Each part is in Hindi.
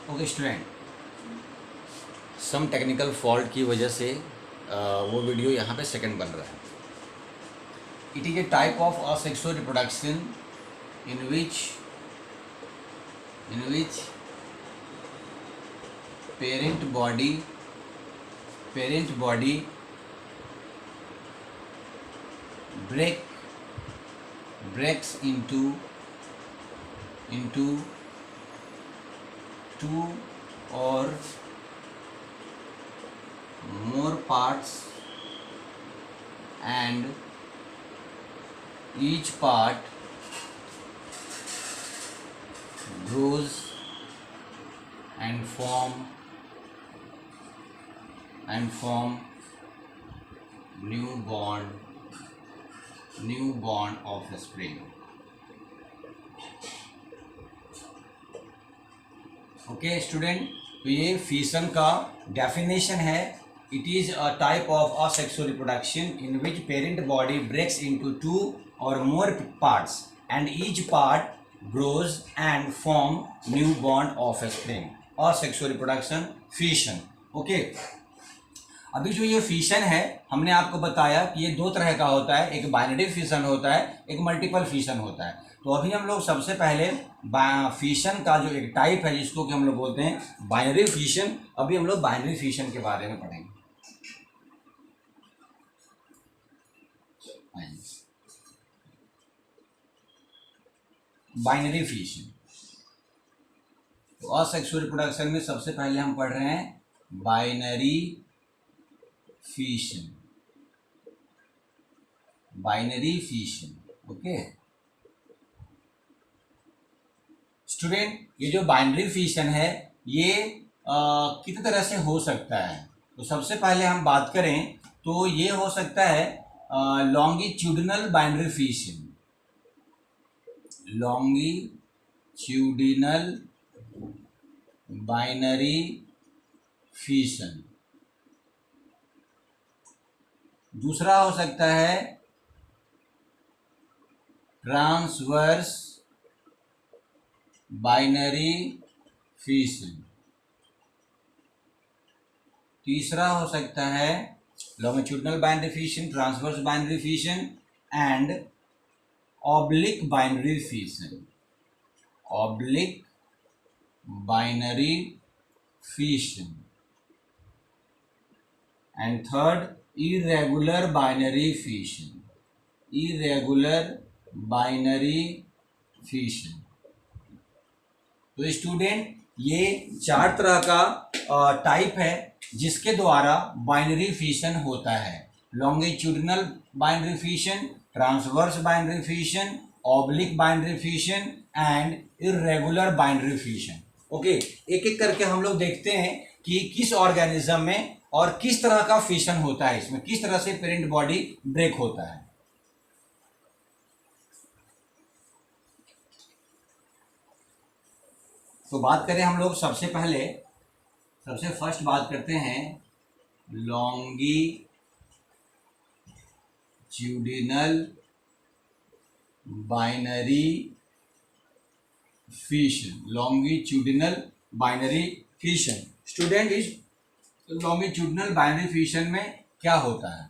Okay student, some technical fault की वजह से वो वीडियो यहाँ पे सेकंड बन रहा है. It is a type of asexual reproduction in which parent body breaks into two or more parts, and each part grows and form new bond of spring. Okay student, तो ये फिशन का डेफिनेशन है. It is a type of asexual reproduction in which parent body breaks into two और more parts and each part grows and form new bond of spring. Asexual reproduction fission. Okay, अभी जो ये फिशन है हमने आपको बताया कि ये दो तरह का होता है. एक बाइनरी फिशन होता है, एक मल्टीपल फिशन होता है. तो अभी हम लोग सबसे पहले फिशन का जो एक टाइप है जिसको कि हम लोग बोलते हैं बाइनरी फिशन, अभी हम लोग बाइनरी फिशन के बारे में पढ़ेंगे. बाइनरी फिशन, तो असेक्सुअल रिप्रोडक्शन में सबसे पहले हम पढ़ रहे हैं binary fission. Binary fission. Okay student, ये जो बाइनरी फिशन है ये कितनी तरह से हो सकता है. तो सबसे पहले हम बात करें तो ये हो सकता है longitudinal binary fission. Longitudinal binary fission. दूसरा हो सकता है ट्रांसवर्स बाइनरी फिशन. तीसरा हो सकता है longitudinal binary fission, transverse binary fission and oblique binary fission. Oblique binary fission. And third irregular binary fission. irregular binary fission. तो स्टूडेंट, ये चार तरह का टाइप है जिसके द्वारा बाइनरी फिशन होता है. Longitudinal binary fission, transverse binary fission, oblique binary fission and irregular binary fission. Okay, एक एक करके हम लोग देखते हैं कि किस ऑर्गेनिज्म में और किस तरह का फिशन होता है, इसमें किस तरह से पेरेंट बॉडी ब्रेक होता है. तो बात करें हम लोग सबसे फर्स्ट बात करते हैं longitudinal binary fission. Longitudinal binary fission. Student, इस लॉन्गिट्यूडिनल बाइनरी फिशन में क्या होता है?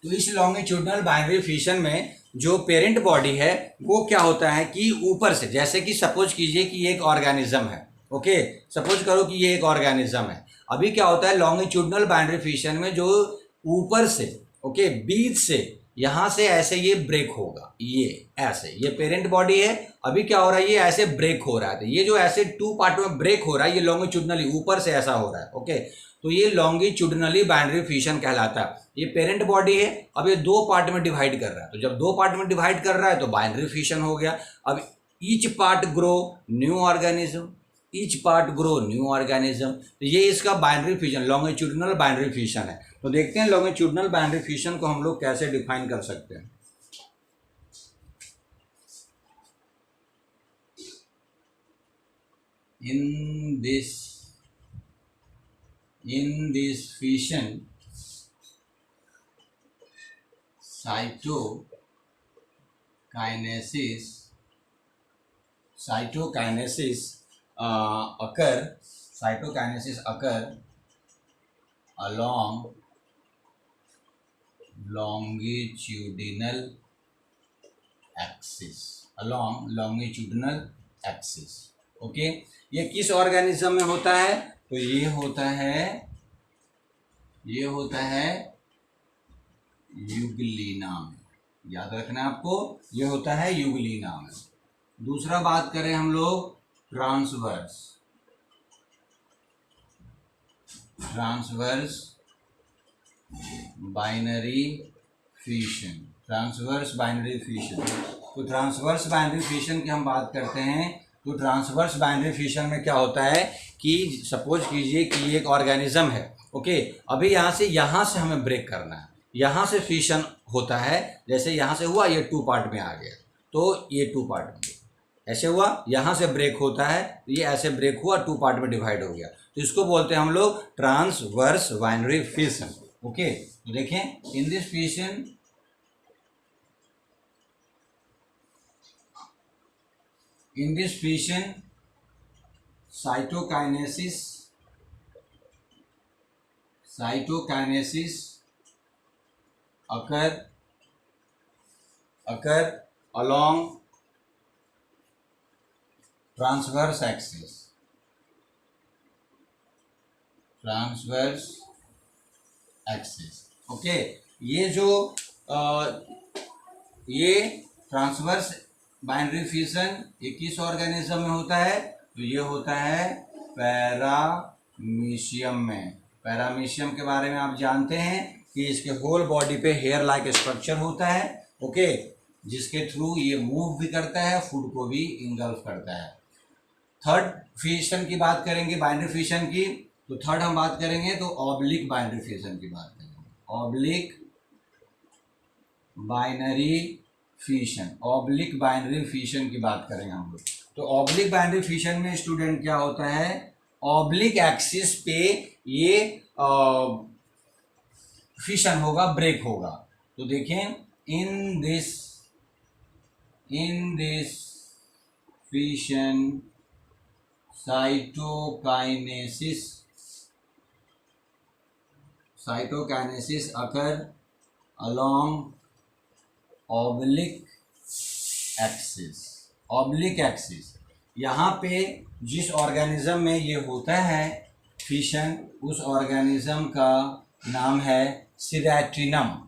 तो इस लॉन्गिट्यूडिनल बाइनरी फिशन में जो पेरेंट बॉडी है वो क्या होता है कि ऊपर से, जैसे कि सपोज कीजिए कि ये एक ऑर्गेनिज्म है. ओके, सपोज करो कि ये एक ऑर्गेनिज्म है. अभी क्या होता है लॉन्गिट्यूडिनल बाइनरी फिशन में, जो ऊपर से ओके बीच से यहाँ से ऐसे ये ब्रेक होगा. ये ऐसे, ये पेरेंट बॉडी है. अभी क्या हो रहा है, ये ऐसे ब्रेक हो रहा है. तो ये जो ऐसे टू पार्ट में ब्रेक हो रहा है ये लॉन्गिट्यूडिनली ऊपर से ऐसा हो रहा है. ओके, तो ये लॉन्गिट्यूडिनली बाइनरी फिशन कहलाता है. ये पेरेंट बॉडी है, अब ये दो पार्ट में डिवाइड कर रहा है. तो जब दो पार्ट में डिवाइड कर रहा है तो बाइनरी फिशन हो गया. अब each part grow new organism. Each part grow new organism. तो ये इसका binary fission, longitudinal binary fission है. तो देखते हैं लॉन्गिट्यूडिनल बाइनरी फिशन को हम लोग कैसे डिफाइन कर सकते हैं. in this fission, cytokinesis occur, cytokinesis occur along longitudinal axis. Okay, ये किस ऑर्गेनिज्म में होता है? तो ये होता है यूग्लिना में, याद रखना आपको, ये होता है यूग्लिना में। दूसरा बात करें हम लोग transverse binary fission. Transverse binary fission, तो ट्रांसवर्स बाइनरी फिशन की हम बात करते हैं। तो ट्रांसवर्स बाइनरी फिशन में क्या होता है कि सपोज कीजिए कि ये एक ऑर्गेनिज्म है, ओके, अभी यहाँ से हमें ब्रेक करना है, यहाँ से फिशन होता है, जैसे यहाँ से हुआ ये 2 पार्ट में आ गया, तो ये 2 पार्ट में ऐसे हुआ, यहाँ से ब्रेक होता है, ये ऐसे ब्रेक हुआ, 2 पार्ट में डिवाइड हो गया, तो इसको बोलते हैं हम लोग ट्रांसवर्स बाइनरी फिशन। ओके, तो देखें in this fission cytokinesis occur along transverse axis. Okay, ये जो ये ट्रांसवर्स बाइनरी फिशन ये किस ऑर्गेनिज्म में होता है? तो ये होता है पैरामीशियम में। पैरामीशियम के बारे में आप जानते हैं कि इसके होल बॉडी पे हेयर लाइक स्ट्रक्चर होता है, ओके, जिसके थ्रू ये मूव भी करता है, फूड को भी इंगल्फ करता है। थर्ड फिशन की बात करेंगे, बाइनरी फिशन की, तो थर्ड हम बात करेंगे तो ऑब्लिक बाइनरी फिशन की बात करेंगे। ऑब्लिक बाइनरी फिशन की बात करेंगे हम लोग। तो ऑब्लिक बाइनरी फिशन में स्टूडेंट क्या होता है, ऑब्लिक एक्सिस पे ये फिशन होगा, ब्रेक होगा। तो देखें in this fission cytokinesis occur along oblique axis। यहाँ पे जिस ऑर्गेनिज्म में ये होता है फिशन, उस ऑर्गेनिज्म का नाम है सीरेटिनम।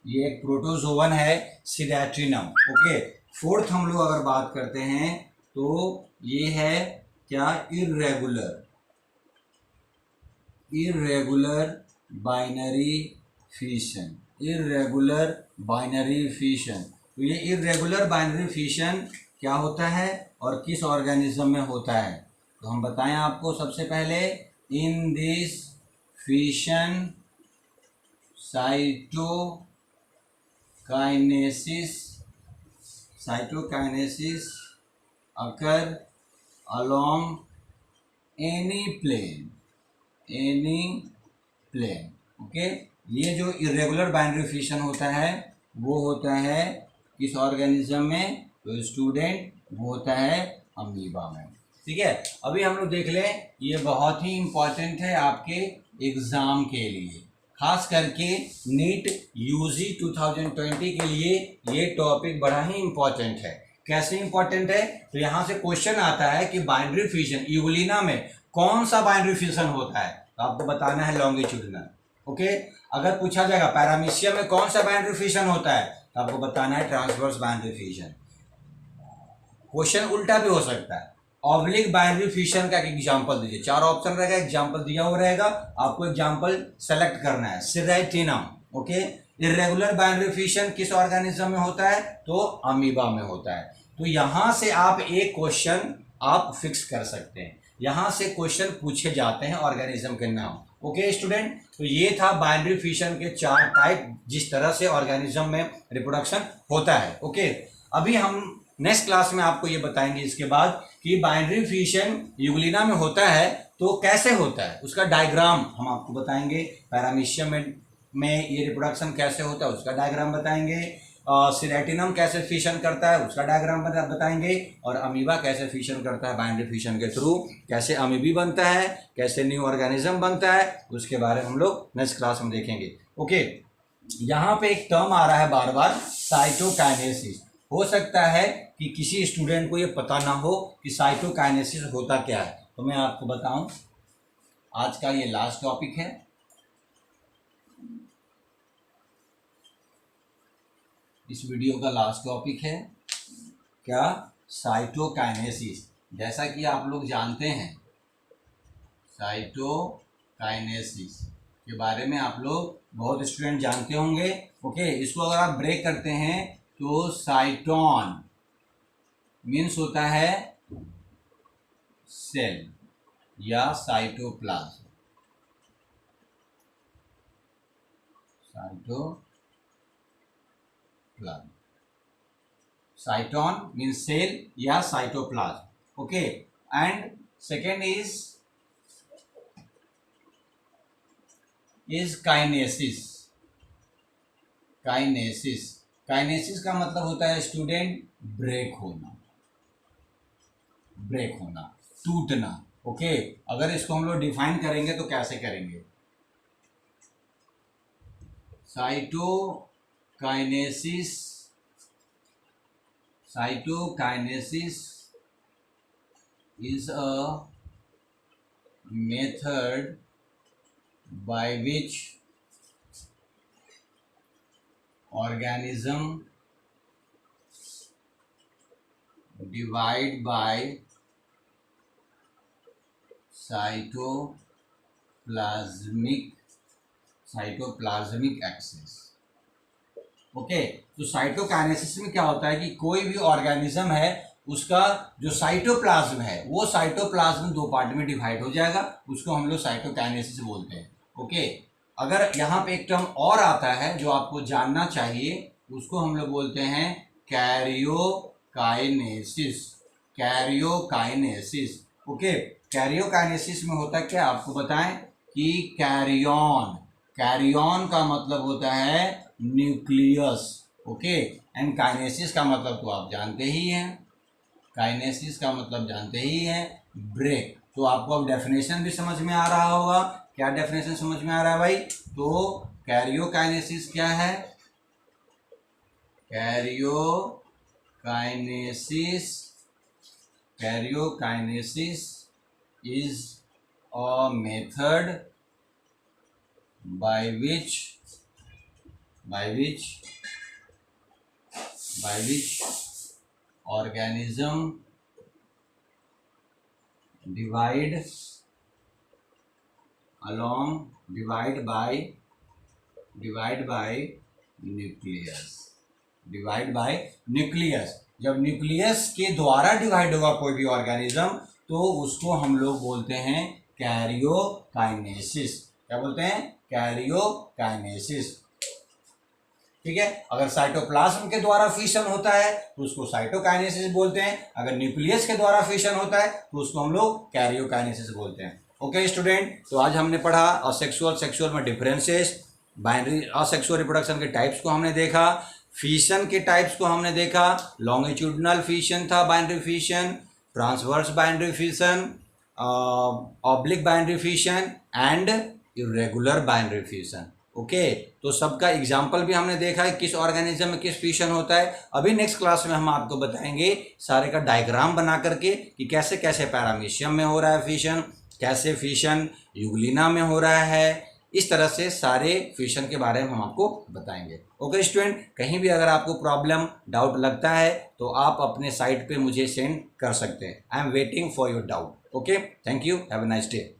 ये एक प्रोटोजोवन है सीरेटिनम। ओके, फोर्थ हम लोग अगर बात करते हैं तो ये है क्या, इर्रेगुलर बाइनरी फिशन। तो ये इर्रेगुलर बाइनरी फिशन क्या होता है और किस ऑर्गेनिज्म में होता है? तो हम बताएं आपको सबसे पहले, in this fission cytokinesis occur along any plane। Okay, ये जो इरेगुलर बाइनरी फिशन होता है वो होता है किस ऑर्गेनिज्म में? तो स्टूडेंट वो होता है अमीबा में। ठीक है, अभी हम लोग देख लें, ये बहुत ही इंपॉर्टेंट है आपके एग्जाम के लिए, खास करके नीट यूजी 2020 के लिए ये टॉपिक बड़ा ही इंपॉर्टेंट है। कैसे इंपॉर्टेंट है? तो यहाँ से क्वेश्चन आता है कि बाइनरी फिशन यूग्लिना में कौन सा बाइनरी फिशन होता है, तो आपको बताना है लॉन्गिट्यूडिनल। ओके, अगर पूछा जाएगा पैरामीशियम में कौन सा बाइनरी फिशन होता है, तो आपको बताना है ट्रांसवर्स बाइनरी फिशन। क्वेश्चन उल्टा भी हो सकता है, ऑब्लिक बाइनरी फिशन का एग्जांपल दीजिए, 4 ऑप्शन रहेगा, एग्जांपल दिया हुआ रहेगा, आपको एग्जांपल सेलेक्ट करना है। सीरेटिनम। ओके, इरेगुलर बाइनरी फिशन किस ऑर्गेनिज्म में होता है? तो अमीबा में होता है। तो यहां से आप एक क्वेश्चन आप फिक्स कर सकते हैं, यहां से क्वेश्चन पूछे जाते हैं ऑर्गेनिज्म के नाम। ओके स्टूडेंट, तो ये था बाइनरी फिशन के 4 टाइप, जिस तरह से ऑर्गेनिज्म में रिप्रोडक्शन होता है। ओके, अभी हम नेक्स्ट क्लास में आपको ये बताएंगे इसके बाद कि बाइनरी फिशन यूग्लिना में होता है तो कैसे होता है, उसका डायग्राम हम आपको बताएंगे। पैरामीशियम में ये रिप्रोडक्शन कैसे होता है उसका डायग्राम बताएंगे। सिरेटिनम कैसे फिशन करता है उसका डायग्राम बताएंगे, और अमीबा कैसे फिशन करता है बाइनरी फिशन के थ्रू, कैसे अमीबी बनता है, कैसे न्यू ऑर्गेनिज्म बनता है, उसके बारे में हम लोग नेक्स्ट क्लास में देखेंगे। ओके, यहाँ पे एक टर्म आ रहा है बार बार, साइटोकाइनेसिस। हो सकता है कि किसी स्टूडेंट को ये पता ना हो कि साइटोकाइनेसिस होता क्या है, तो मैं आपको बताऊं, आज का ये लास्ट टॉपिक है। इस वीडियो का लास्ट टॉपिक है क्या, साइटोकाइनेसिस। जैसा कि आप लोग जानते हैं साइटोकाइनेसिस के बारे में आप लोग बहुत स्टूडेंट जानते होंगे। ओके, इसको अगर आप ब्रेक करते हैं तो साइटोन मीन्स होता है सेल या साइटोप्लाज्म, साइटोन मीन्स सेल या cytoplasm. Okay, and second is kinesis. Kinesis का मतलब होता है स्टूडेंट ब्रेक होना, टूटना। ओके, अगर इसको हम लोग डिफाइन करेंगे तो कैसे करेंगे, cytokinesis is a method by which organism divide by cytoplasmic axis। Okay, तो साइटोकाइनेसिस में क्या होता है कि कोई भी ऑर्गेनिज्म है उसका जो साइटोप्लाज्म है वो साइटोप्लाज्म दो पार्ट में डिवाइड हो जाएगा, उसको हम लोग साइटोकाइनेसिस बोलते हैं। ओके, अगर यहाँ पे एक टर्म और आता है जो आपको जानना चाहिए, उसको हम लोग बोलते हैं कैरियोकाइनेसिस। ओके, कैरियोकाइनेसिस में होता क्या आपको बताएं कि कैरियन का मतलब होता है न्यूक्लियस। ओके, एंड काइनेसिस का मतलब तो आप जानते ही हैं, ब्रेक। तो आपको अब डेफिनेशन भी समझ में आ रहा होगा। क्या डेफिनेशन समझ में आ रहा है भाई? तो कैरियोकाइनेसिस क्या है, karyokinesis is a method by which organism divide by nucleus. जब न्यूक्लियस के द्वारा डिवाइड होगा कोई भी ऑर्गेनिज्म तो उसको हम लोग बोलते हैं कैरियोकाइनेसिस। क्या बोलते हैं? कैरियोकाइनेसिस। ठीक है, अगर साइटोप्लाज्म के द्वारा फिशन होता है तो उसको साइटोकाइनेसिस बोलते हैं, अगर न्यूक्लियस के द्वारा फिशन होता है तो उसको हम लोग कैरियोकाइनेसिस बोलते हैं। ओके स्टूडेंट, तो आज हमने पढ़ा असेक्सुअल में डिफरेंसेस, बाइनरी असेक्सुअल रिप्रोडक्शन के टाइप्स को हमने देखा, फिशन के टाइप्स को हमने देखा, लॉन्गिट्यूडनल फिशन था binary fission, transverse binary fission, oblique binary fission and irregular binary fission. Okay, तो सबका एग्जाम्पल भी हमने देखा है किस ऑर्गेनिज्म में किस फिशन होता है। अभी नेक्स्ट क्लास में हम आपको बताएंगे सारे का डायग्राम बना करके कि कैसे कैसे पैरामीशियम में हो रहा है फिशन, कैसे फिशन यूग्लिना में हो रहा है, इस तरह से सारे फिशन के बारे में हम आपको बताएंगे। ओके स्टूडेंट, कहीं भी अगर आपको प्रॉब्लम डाउट लगता है तो आप अपने साइट पे मुझे सेंड कर सकते हैं। I am waiting for your doubt. Okay, thank you, have a nice day.